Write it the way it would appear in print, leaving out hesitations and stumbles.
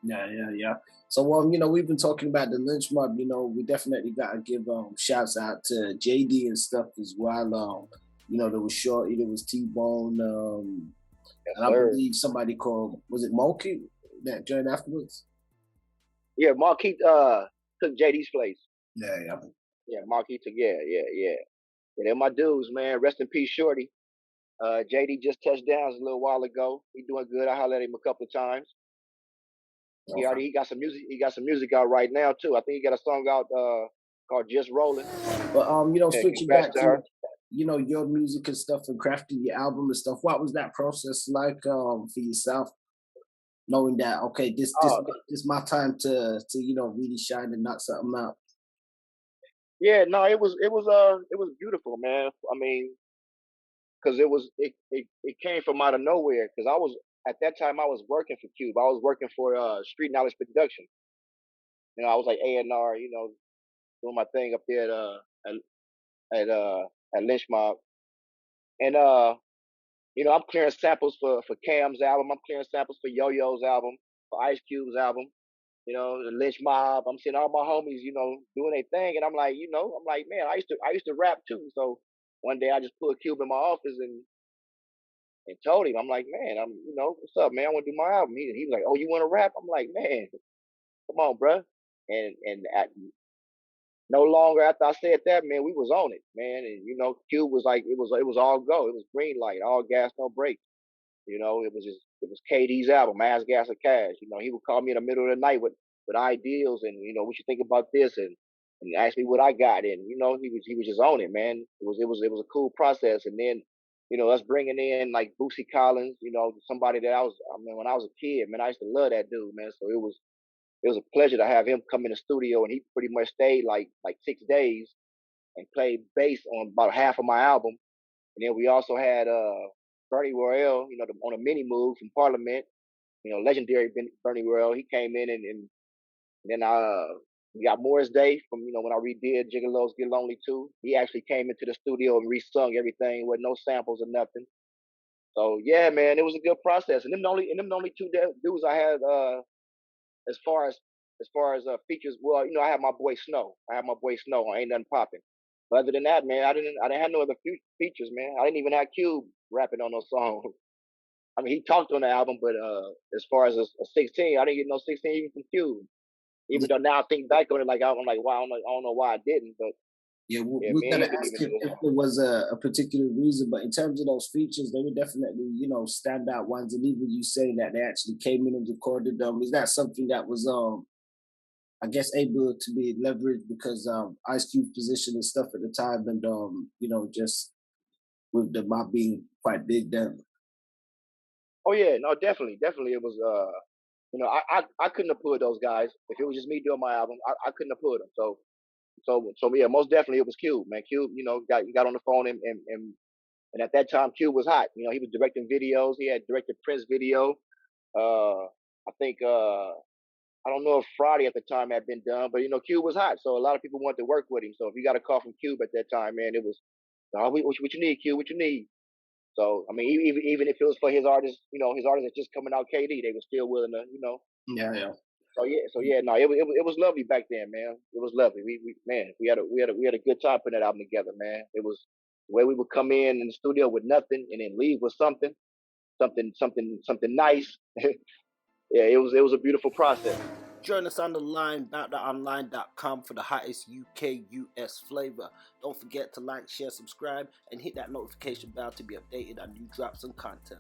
Yeah. So, we've been talking about the lynch mob. We definitely gotta give shouts out to j-dee and stuff as well. There was Shorty, there was T-Bone, Yes, and I sir. believe somebody called, was it Moki that joined afterwards? Yeah, Marquis took JD's place. Yeah. Yeah, Marquis took yeah. Yeah, they're my dudes, man. Rest in peace, Shorty. JD just touched down a little while ago. He doing good. I hollered at him a couple of times. Okay. He got some music. He got some music out right now too. I think he got a song out called "Just Rolling." But Yeah, switching congrats back to to her. your music and stuff and crafting your album and stuff. What was that process like for yourself? Knowing that, okay, Oh this my time to really shine and knock something out. yeah, no, it was beautiful, man. I mean, because it came from out of nowhere. Because I was at that time I was working for Cube. I was working for Street Knowledge Production. I was like A&R, doing my thing up there at uh at Lench Mob. And I'm clearing samples for Cam's album. I'm clearing samples for Yo-Yo's album, for Ice Cube's album. The Lynch Mob. I'm seeing all my homies, doing their thing, and I'm like, man, I used to rap too. So one day I just put Cube in my office and told him, I'm like, man, what's up, man? I want to do my album. He was like, oh, you want to rap? I'm like, man, come on, bruh. And no longer after I said that, man, we was on it, man. And Cube was like, it was all go. It was green light, all gas, no brakes. It was K-Dee's album, Ass Gas or Cash. He would call me in the middle of the night with ideals and what you think about this and ask me what I got. And he was just on it, man. It was a cool process. And then us bringing in like Boosie Collins, somebody that I mean, when I was a kid, man, I used to love that dude, man. So it was a pleasure to have him come in the studio, and he pretty much stayed like 6 days and played bass on about half of my album. And then we also had Bernie Royale, on a mini move from Parliament, legendary Bernie Royale. He came in and then we got Morris Day from when I redid Gigolos Get Lonely too. He actually came into the studio and resung everything with no samples or nothing. So yeah, man, it was a good process. And them the only two dudes I had as far as features. Well, I have my boy Snow. I have my boy Snow on Ain't Nothing Popping. But other than that, man, I didn't have no other features, man. I didn't even have Cube rapping on those songs. I mean, he talked on the album, but as far as a 16, I didn't get no 16 even from Cube. Even though now I think back on it, like I'm like, wow, I don't know why I didn't, but Yeah, yeah, we're me and gonna him didn't ask even do if this. there was a particular reason, but in terms of those features, they were definitely, standout ones. And even you saying that they actually came in and recorded them, is that something that was I guess able to be leveraged because Ice Cube's position and stuff at the time and just with the mob being quite big then. Oh yeah, no, definitely, it was. I couldn't have pulled those guys if it was just me doing my album. I couldn't have pulled them. So yeah, most definitely it was Cube, man. Cube, got on the phone and at that time Cube was hot. He was directing videos. He had directed Prince video. I think I don't know if Friday at the time had been done, but Cube was hot, so a lot of people wanted to work with him. So if you got a call from Cube at that time, man, it was, oh, what you need, Cube? What you need? So I mean, even if it was for his artists, his artists that just coming out, K-Dee, they were still willing to. Yeah. So yeah, no, it was lovely back then, man. It was lovely. We had a good time putting that album together, man. It was the way we would come in the studio with nothing and then leave with something nice. Yeah, it was a beautiful process. Join us on the line, boutonline.com for the hottest UK US flavor. Don't forget to like, share, subscribe, and hit that notification bell to be updated on new drops and content.